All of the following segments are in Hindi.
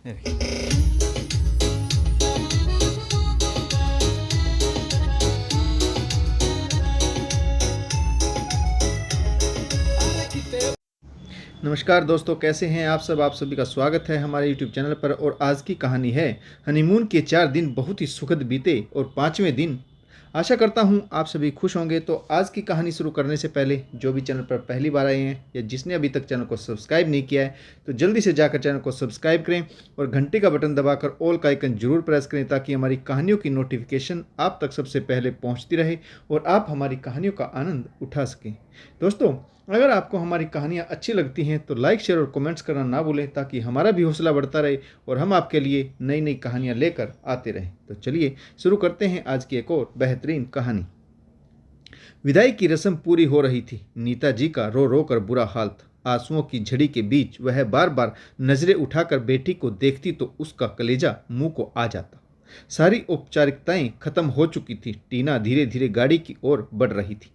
नमस्कार दोस्तों, कैसे हैं आप सब। आप सभी का स्वागत है हमारे YouTube चैनल पर। और आज की कहानी है हनीमून के 4 दिन बहुत ही सुखद बीते और 5वें दिन। आशा करता हूं आप सभी खुश होंगे। तो आज की कहानी शुरू करने से पहले जो भी चैनल पर पहली बार आए हैं या जिसने अभी तक चैनल को सब्सक्राइब नहीं किया है तो जल्दी से जाकर चैनल को सब्सक्राइब करें और घंटे का बटन दबाकर ऑल का आइकन जरूर प्रेस करें ताकि हमारी कहानियों की नोटिफिकेशन आप तक सबसे पहले पहुंचती रहे और आप हमारी कहानियों का आनंद उठा सकें। दोस्तों, अगर आपको हमारी कहानियाँ अच्छी लगती हैं तो लाइक, शेयर और कमेंट्स करना ना भूलें ताकि हमारा भी हौसला बढ़ता रहे और हम आपके लिए नई नई कहानियाँ लेकर आते रहें। तो चलिए शुरू करते हैं आज की एक और बेहतरीन कहानी। विदाई की रस्म पूरी हो रही थी। नीता जी का रो रो कर बुरा हाल था। आंसुओं की झड़ी के बीच वह बार बार नजरें उठाकर बेटी को देखती तो उसका कलेजा मुंह को आ जाता। सारी औपचारिकताएं खत्म हो चुकी थी। टीना धीरे धीरे गाड़ी की ओर बढ़ रही थी।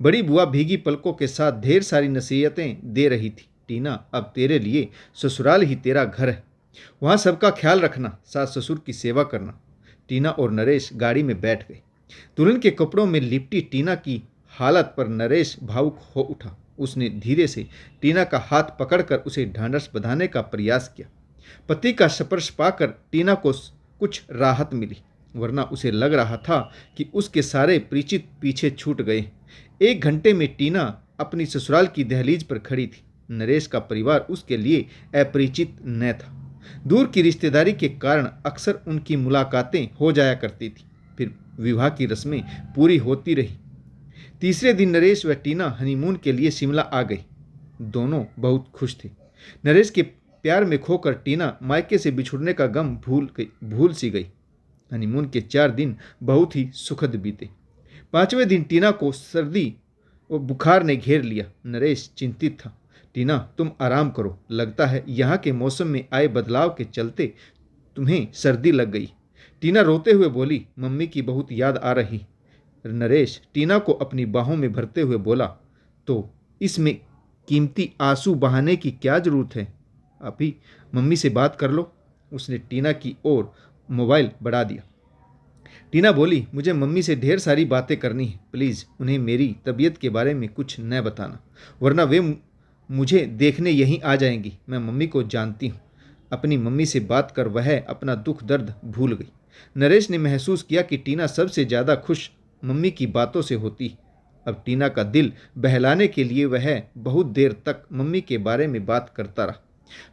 बड़ी बुआ भीगी पलकों के साथ ढेर सारी नसीहतें दे रही थी। टीना, अब तेरे लिए ससुराल ही तेरा घर है, वहाँ सबका ख्याल रखना, सास ससुर की सेवा करना। टीना और नरेश गाड़ी में बैठ गए। दुल्हन के कपड़ों में लिपटी टीना की हालत पर नरेश भावुक हो उठा। उसने धीरे से टीना का हाथ पकड़कर उसे ढांढस बंधाने का प्रयास किया। पति का स्पर्श पाकर टीना को कुछ राहत मिली, वरना उसे लग रहा था कि उसके सारे परिचित पीछे छूट गए। 1 घंटे में टीना अपनी ससुराल की दहलीज पर खड़ी थी। नरेश का परिवार उसके लिए अपरिचित न था। दूर की रिश्तेदारी के कारण अक्सर उनकी मुलाकातें हो जाया करती थी। फिर विवाह की रस्में पूरी होती रही। तीसरे दिन नरेश व टीना हनीमून के लिए शिमला आ गई। दोनों बहुत खुश थे। नरेश के प्यार में खोकर टीना मायके से बिछुड़ने का गम भूल सी गई। हनीमून के 4 दिन बहुत ही सुखद बीते। 5वें दिन टीना को सर्दी और बुखार ने घेर लिया। नरेश चिंतित था। टीना, तुम आराम करो, लगता है यहाँ के मौसम में आए बदलाव के चलते तुम्हें सर्दी लग गई। टीना रोते हुए बोली, मम्मी की बहुत याद आ रही। नरेश टीना को अपनी बाहों में भरते हुए बोला, तो इसमें कीमती आंसू बहाने की क्या जरूरत है, अभी मम्मी से बात कर लो। उसने टीना की ओर मोबाइल बढ़ा दिया। टीना बोली, मुझे मम्मी से ढेर सारी बातें करनी है, प्लीज़ उन्हें मेरी तबीयत के बारे में कुछ न बताना, वरना वे मुझे देखने यहीं आ जाएंगी। मैं मम्मी को जानती हूँ। अपनी मम्मी से बात कर वह अपना दुख दर्द भूल गई। नरेश ने महसूस किया कि टीना सबसे ज़्यादा खुश मम्मी की बातों से होती। अब टीना का दिल बहलाने के लिए वह बहुत देर तक मम्मी के बारे में बात करता रहा।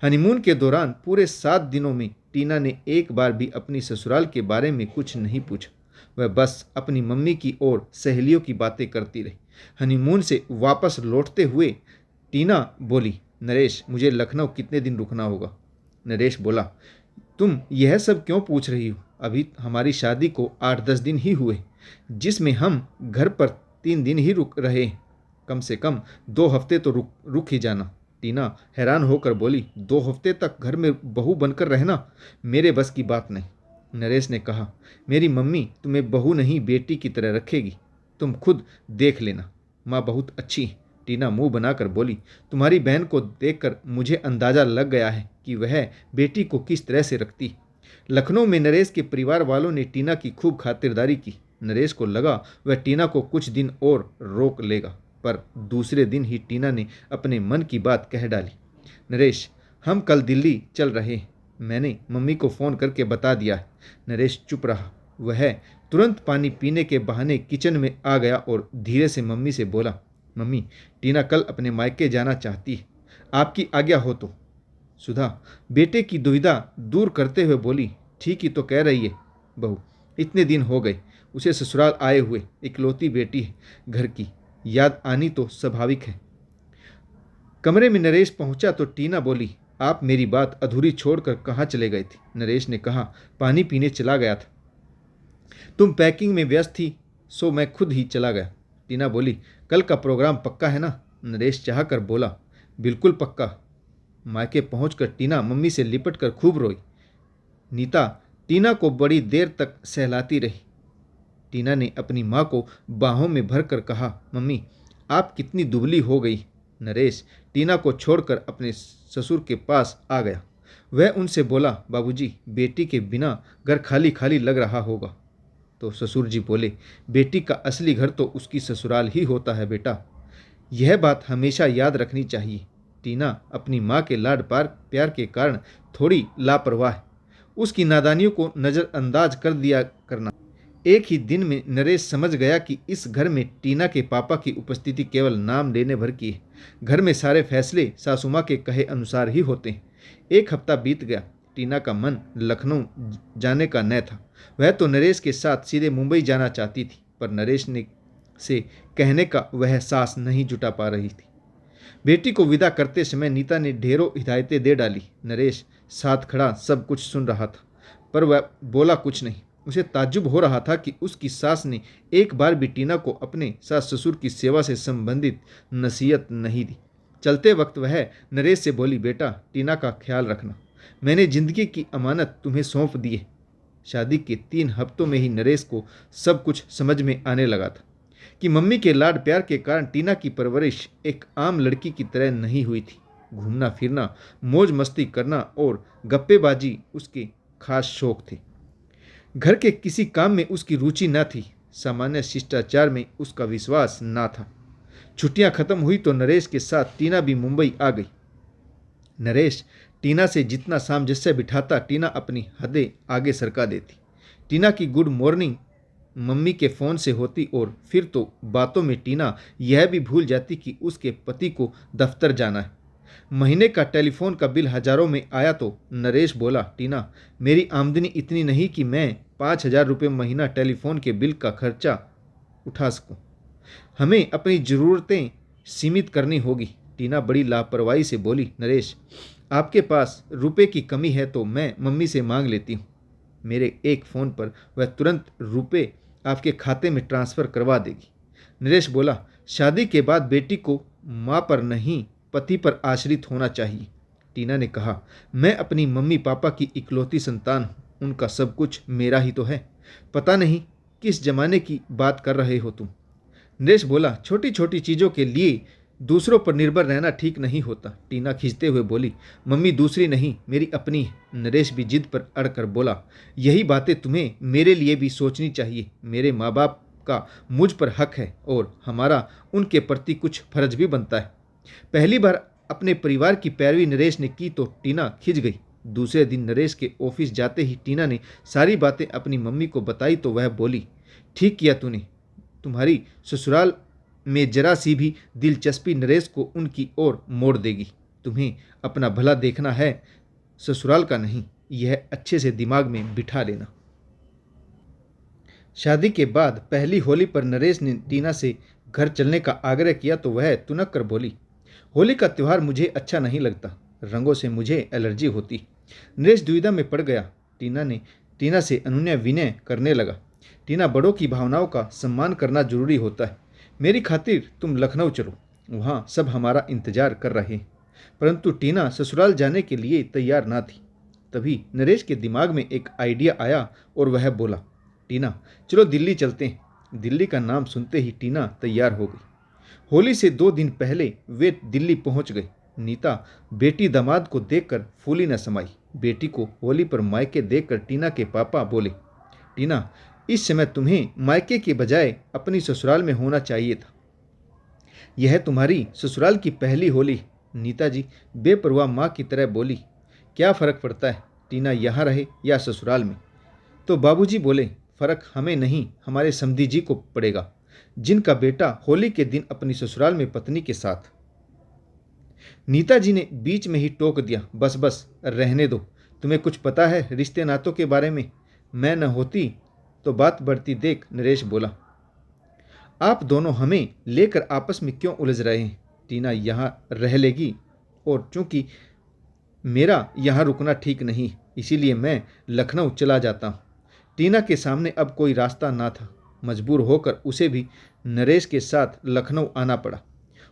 हनीमून के दौरान पूरे 7 दिनों में टीना ने एक बार भी अपनी ससुराल के बारे में कुछ नहीं पूछा। वह बस अपनी मम्मी की और सहेलियों की बातें करती रही। हनीमून से वापस लौटते हुए टीना बोली, नरेश, मुझे लखनऊ कितने दिन रुकना होगा। नरेश बोला, तुम यह सब क्यों पूछ रही हो, अभी हमारी शादी को 8-10 दिन ही हुए, जिसमें हम घर पर 3 दिन ही रुक रहे हैं। कम से कम 2 हफ्ते तो रुक ही जाना। टीना हैरान होकर बोली, 2 हफ्ते तक घर में बहू बनकर रहना मेरे बस की बात नहीं। नरेश ने कहा, मेरी मम्मी तुम्हें बहू नहीं बेटी की तरह रखेगी, तुम खुद देख लेना, माँ बहुत अच्छी है। टीना मुंह बनाकर बोली, तुम्हारी बहन को देखकर मुझे अंदाज़ा लग गया है कि वह बेटी को किस तरह से रखती। लखनऊ में नरेश के परिवार वालों ने टीना की खूब खातिरदारी की। नरेश को लगा वह टीना को कुछ दिन और रोक लेगा, पर दूसरे दिन ही टीना ने अपने मन की बात कह डाली। नरेश, हम कल दिल्ली चल रहे हैं, मैंने मम्मी को फ़ोन करके बता दिया है। नरेश चुप रहा। वह तुरंत पानी पीने के बहाने किचन में आ गया और धीरे से मम्मी से बोला, मम्मी, टीना कल अपने मायके जाना चाहती है, आपकी आज्ञा हो तो। सुधा बेटे की दुविधा दूर करते हुए बोली, ठीक ही तो कह रही है बहू, इतने दिन हो गए उसे ससुराल आए हुए, इकलौती बेटी है घर की, याद आनी तो स्वाभाविक है। कमरे में नरेश पहुंचा तो टीना बोली, आप मेरी बात अधूरी छोड़कर कहाँ चले गए थे। नरेश ने कहा, पानी पीने चला गया था, तुम पैकिंग में व्यस्त थी सो मैं खुद ही चला गया। टीना बोली, कल का प्रोग्राम पक्का है ना। नरेश चाह कर बोला, बिल्कुल पक्का। मायके पहुंचकर टीना मम्मी से लिपट कर खूब रोई। नीता टीना को बड़ी देर तक सहलाती रही। टीना ने अपनी माँ को बाहों में भरकर कहा, मम्मी आप कितनी दुबली हो गई। नरेश टीना को छोड़कर अपने ससुर के पास आ गया। वह उनसे बोला, बाबूजी, बेटी के बिना घर खाली खाली लग रहा होगा। तो ससुर जी बोले, बेटी का असली घर तो उसकी ससुराल ही होता है बेटा। यह बात हमेशा याद रखनी चाहिए। टीना अपनी माँ के लाड प्यार के कारण थोड़ी लापरवाह है। उसकी नादानियों को नज़रअंदाज कर दिया करना। एक ही दिन में नरेश समझ गया कि इस घर में टीना के पापा की उपस्थिति केवल नाम लेने भर की है। घर में सारे फैसले सासू के कहे अनुसार ही होते हैं। एक हफ्ता बीत गया। टीना का मन लखनऊ जाने का न था। वह तो नरेश के साथ सीधे मुंबई जाना चाहती थी, पर नरेश ने से कहने का वह साहस नहीं जुटा पा रही थी। बेटी को विदा करते समय नीता ने ढेरों हिदायतें दे डाली। नरेश साथ खड़ा सब कुछ सुन रहा था, पर वह बोला कुछ नहीं। उसे ताज्जुब हो रहा था कि उसकी सास ने एक बार भी टीना को अपने सास ससुर की सेवा से संबंधित नसीहत नहीं दी। चलते वक्त वह नरेश से बोली, बेटा, टीना का ख्याल रखना। मैंने जिंदगी की अमानत तुम्हें सौंप दी है। शादी के 3 हफ्तों में ही नरेश को सब कुछ समझ में आने लगा था कि मम्मी के लाड प्यार के कारण टीना की परवरिश एक आम लड़की की तरह नहीं हुई थी। घूमना फिरना, मौज मस्ती करना और गप्पेबाजी उसके खास शौक थे। घर के किसी काम में उसकी रुचि न थी। सामान्य शिष्टाचार में उसका विश्वास न था। छुट्टियां खत्म हुई तो नरेश के साथ टीना भी मुंबई आ गई। नरेश टीना से जितना सामंजस्य बिठाता, टीना अपनी हदें आगे सरका देती। टीना की गुड मॉर्निंग मम्मी के फ़ोन से होती और फिर तो बातों में टीना यह भी भूल जाती कि उसके पति को दफ्तर जाना है। महीने का टेलीफोन का बिल हज़ारों में आया तो नरेश बोला, टीना, मेरी आमदनी इतनी नहीं कि मैं 5,000 रुपये महीना टेलीफोन के बिल का खर्चा उठा सकूं। हमें अपनी ज़रूरतें सीमित करनी होगी। टीना बड़ी लापरवाही से बोली, नरेश, आपके पास रुपए की कमी है तो मैं मम्मी से मांग लेती हूँ। मेरे एक फ़ोन पर वह तुरंत रुपए आपके खाते में ट्रांसफ़र करवा देगी। नरेश बोला, शादी के बाद बेटी को माँ पर नहीं पति पर आश्रित होना चाहिए। टीना ने कहा, मैं अपनी मम्मी पापा की इकलौती संतान हूँ। उनका सब कुछ मेरा ही तो है। पता नहीं किस जमाने की बात कर रहे हो तुम। नरेश बोला, छोटी छोटी चीज़ों के लिए दूसरों पर निर्भर रहना ठीक नहीं होता। टीना खींचते हुए बोली, मम्मी दूसरी नहीं, मेरी अपनी है। नरेश भी जिद पर अड़कर बोला, यही बातें तुम्हें मेरे लिए भी सोचनी चाहिए। मेरे माँ बाप का मुझ पर हक है और हमारा उनके प्रति कुछ फर्ज भी बनता है। पहली बार अपने परिवार की पैरवी नरेश ने की तो टीना खिंच गई। दूसरे दिन नरेश के ऑफिस जाते ही टीना ने सारी बातें अपनी मम्मी को बताई तो वह बोली, ठीक किया तूने। तुम्हारी ससुराल में जरा सी भी दिलचस्पी नरेश को उनकी ओर मोड़ देगी। तुम्हें अपना भला देखना है, ससुराल का नहीं। यह अच्छे से दिमाग में बिठा लेना। शादी के बाद पहली होली पर नरेश ने टीना से घर चलने का आग्रह किया तो वह तुनक कर बोली, होली का त्यौहार मुझे अच्छा नहीं लगता, रंगों से मुझे एलर्जी होती। नरेश दुविधा में पड़ गया। टीना से अनुनय विनय करने लगा। टीना, बड़ों की भावनाओं का सम्मान करना जरूरी होता है। मेरी खातिर तुम लखनऊ चलो, वहाँ सब हमारा इंतजार कर रहे हैं। परंतु टीना ससुराल जाने के लिए तैयार ना थी। तभी नरेश के दिमाग में एक आइडिया आया और वह बोला, टीना, चलो दिल्ली चलते हैं। दिल्ली का नाम सुनते ही टीना तैयार हो गई। होली से 2 दिन पहले वे दिल्ली पहुंच गए। नीता बेटी दामाद को देखकर फूली न समाई। बेटी को होली पर मायके देखकर टीना के पापा बोले, टीना, इस समय तुम्हें मायके के बजाय अपनी ससुराल में होना चाहिए था। यह तुम्हारी ससुराल की पहली होली। नीता जी बेपरवाह माँ की तरह बोली, क्या फ़र्क पड़ता है, टीना यहाँ रहे या ससुराल में। तो बाबूजी बोले, फ़र्क हमें नहीं, हमारे समधी जी को पड़ेगा, जिनका बेटा होली के दिन अपनी ससुराल में पत्नी के साथ। नीता जी ने बीच में ही टोक दिया, बस बस रहने दो, तुम्हें कुछ पता है रिश्ते नातों के बारे में। मैं न होती तो बात बढ़ती देख नरेश बोला, आप दोनों हमें लेकर आपस में क्यों उलझ रहे हैं। टीना यहाँ रह लेगी और चूंकि मेरा यहाँ रुकना ठीक नहीं, इसीलिए मैं लखनऊ चला जाता हूँ। टीना के सामने अब कोई रास्ता ना था। मजबूर होकर उसे भी नरेश के साथ लखनऊ आना पड़ा।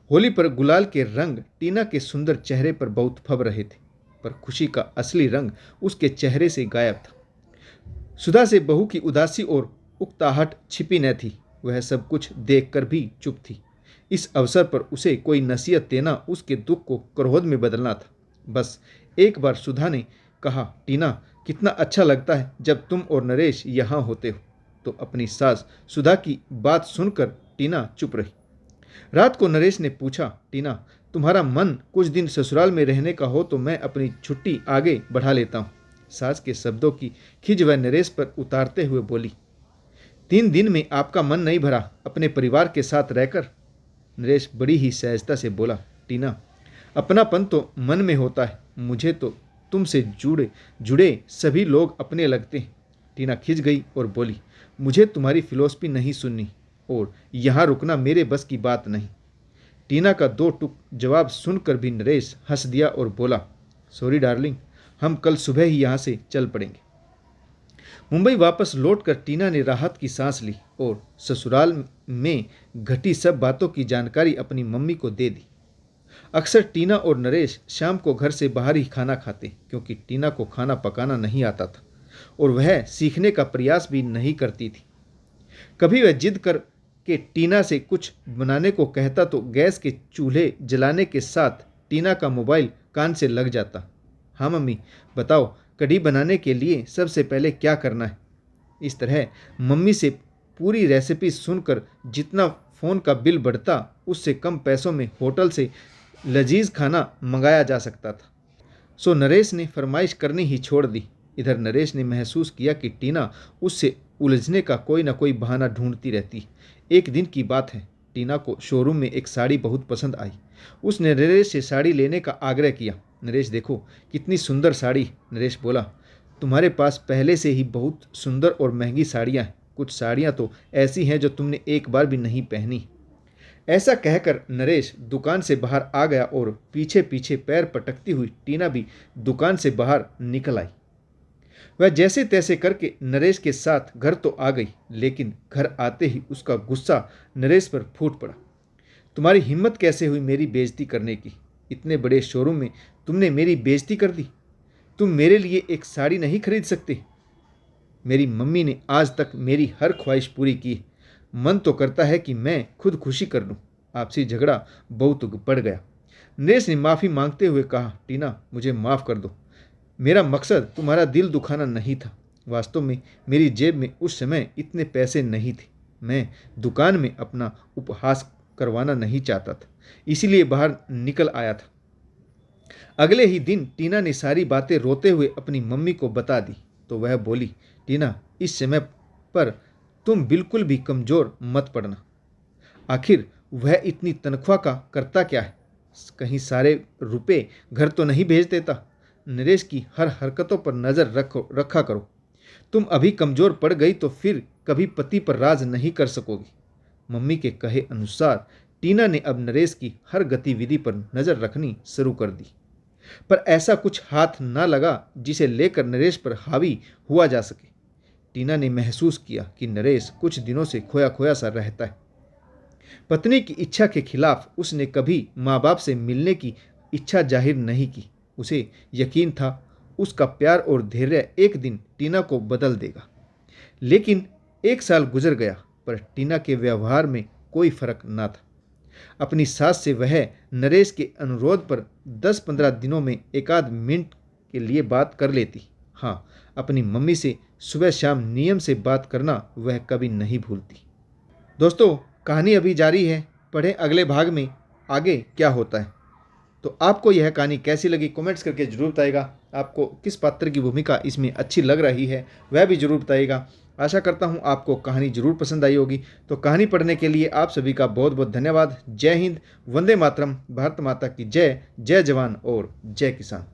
होली पर गुलाल के रंग टीना के सुंदर चेहरे पर बहुत फब रहे थे, पर खुशी का असली रंग उसके चेहरे से गायब था। सुधा से बहू की उदासी और उकताहट छिपी न थी। वह सब कुछ देखकर भी चुप थी। इस अवसर पर उसे कोई नसीहत देना उसके दुख को क्रोध में बदलना था। बस एक बार सुधा ने कहा, टीना, कितना अच्छा लगता है जब तुम और नरेश यहाँ होते हो। तो अपनी सास सुधा की बात सुनकर टीना चुप रही। रात को नरेश ने पूछा, टीना, तुम्हारा मन कुछ दिन ससुराल में रहने का हो तो मैं अपनी छुट्टी आगे बढ़ा लेता हूँ। सास के शब्दों की खिज वह नरेश पर उतारते हुए बोली, 3 दिन में आपका मन नहीं भरा अपने परिवार के साथ रहकर? नरेश बड़ी ही सहजता से बोला, टीना, अपनापन तो मन में होता है, मुझे तो तुमसे जुड़े सभी लोग अपने लगते हैं। टीना खिंच गई और बोली, मुझे तुम्हारी फिलॉसफी नहीं सुननी और यहाँ रुकना मेरे बस की बात नहीं। टीना का 2 टूक जवाब सुनकर भी नरेश हंस दिया और बोला, सॉरी डार्लिंग, हम कल सुबह ही यहाँ से चल पड़ेंगे। मुंबई वापस लौटकर टीना ने राहत की सांस ली और ससुराल में घटी सब बातों की जानकारी अपनी मम्मी को दे दी। अक्सर टीना और नरेश शाम को घर से बाहर ही खाना खाते क्योंकि टीना को खाना पकाना नहीं आता था और वह सीखने का प्रयास भी नहीं करती थी। कभी वह जिद कर के टीना से कुछ बनाने को कहता तो गैस के चूल्हे जलाने के साथ टीना का मोबाइल कान से लग जाता। हाँ मम्मी, बताओ कढ़ी बनाने के लिए सबसे पहले क्या करना है? इस तरह मम्मी से पूरी रेसिपी सुनकर जितना फ़ोन का बिल बढ़ता उससे कम पैसों में होटल से लजीज खाना मंगाया जा सकता था। सो नरेश ने फरमाइश करनी ही छोड़ दी। इधर नरेश ने महसूस किया कि टीना उससे उलझने का कोई ना कोई बहाना ढूंढती रहती। एक दिन की बात है, टीना को शोरूम में एक साड़ी बहुत पसंद आई। उसने नरेश से साड़ी लेने का आग्रह किया। नरेश, देखो कितनी सुंदर साड़ी। नरेश बोला, तुम्हारे पास पहले से ही बहुत सुंदर और महंगी साड़ियाँ हैं। कुछ साड़ियाँ तो ऐसी हैं जो तुमने एक बार भी नहीं पहनी। ऐसा कहकर नरेश दुकान से बाहर आ गया और पीछे पीछे पैर पटकती हुई टीना भी दुकान से बाहर निकल आई। वह जैसे तैसे करके नरेश के साथ घर तो आ गई, लेकिन घर आते ही उसका गुस्सा नरेश पर फूट पड़ा। तुम्हारी हिम्मत कैसे हुई मेरी बेइज्जती करने की? इतने बड़े शोरूम में तुमने मेरी बेइज्जती कर दी। तुम मेरे लिए एक साड़ी नहीं खरीद सकते? मेरी मम्मी ने आज तक मेरी हर ख्वाहिश पूरी की। मन तो करता है कि मैं खुद खुशी कर लूँ। आपसी झगड़ा बहुत बढ़ गया। नरेश ने माफ़ी मांगते हुए कहा, टीना, मुझे माफ़ कर दो। मेरा मकसद तुम्हारा दिल दुखाना नहीं था। वास्तव में मेरी जेब में उस समय इतने पैसे नहीं थे। मैं दुकान में अपना उपहास करवाना नहीं चाहता था, इसीलिए बाहर निकल आया था। अगले ही दिन टीना ने सारी बातें रोते हुए अपनी मम्मी को बता दी तो वह बोली, टीना, इस समय पर तुम बिल्कुल भी कमज़ोर मत पड़ना। आखिर वह इतनी तनख्वाह का करता क्या है? कहीं सारे रुपए घर तो नहीं भेज देता? नरेश की हर हरकतों पर नज़र रखा करो। तुम अभी कमज़ोर पड़ गई तो फिर कभी पति पर राज नहीं कर सकोगी। मम्मी के कहे अनुसार टीना ने अब नरेश की हर गतिविधि पर नज़र रखनी शुरू कर दी, पर ऐसा कुछ हाथ ना लगा जिसे लेकर नरेश पर हावी हुआ जा सके। टीना ने महसूस किया कि नरेश कुछ दिनों से खोया खोया सा रहता है। पत्नी की इच्छा के खिलाफ उसने कभी माँ बाप से मिलने की इच्छा जाहिर नहीं की। उसे यकीन था उसका प्यार और धैर्य एक दिन टीना को बदल देगा। लेकिन 1 साल गुजर गया पर टीना के व्यवहार में कोई फर्क ना था। अपनी सास से वह नरेश के अनुरोध पर 10-15 दिनों में एकाध मिनट के लिए बात कर लेती। हाँ, अपनी मम्मी से सुबह शाम नियम से बात करना वह कभी नहीं भूलती। दोस्तों, कहानी अभी जारी है, पढ़ें अगले भाग में आगे क्या होता है। तो आपको यह कहानी कैसी लगी कमेंट्स करके जरूर बताइएगा। आपको किस पात्र की भूमिका इसमें अच्छी लग रही है वह भी जरूर बताइएगा। आशा करता हूँ आपको कहानी जरूर पसंद आई होगी। तो कहानी पढ़ने के लिए आप सभी का बहुत बहुत धन्यवाद। जय हिंद, वंदे मातरम, भारत माता की जय। जय जवान और जय किसान।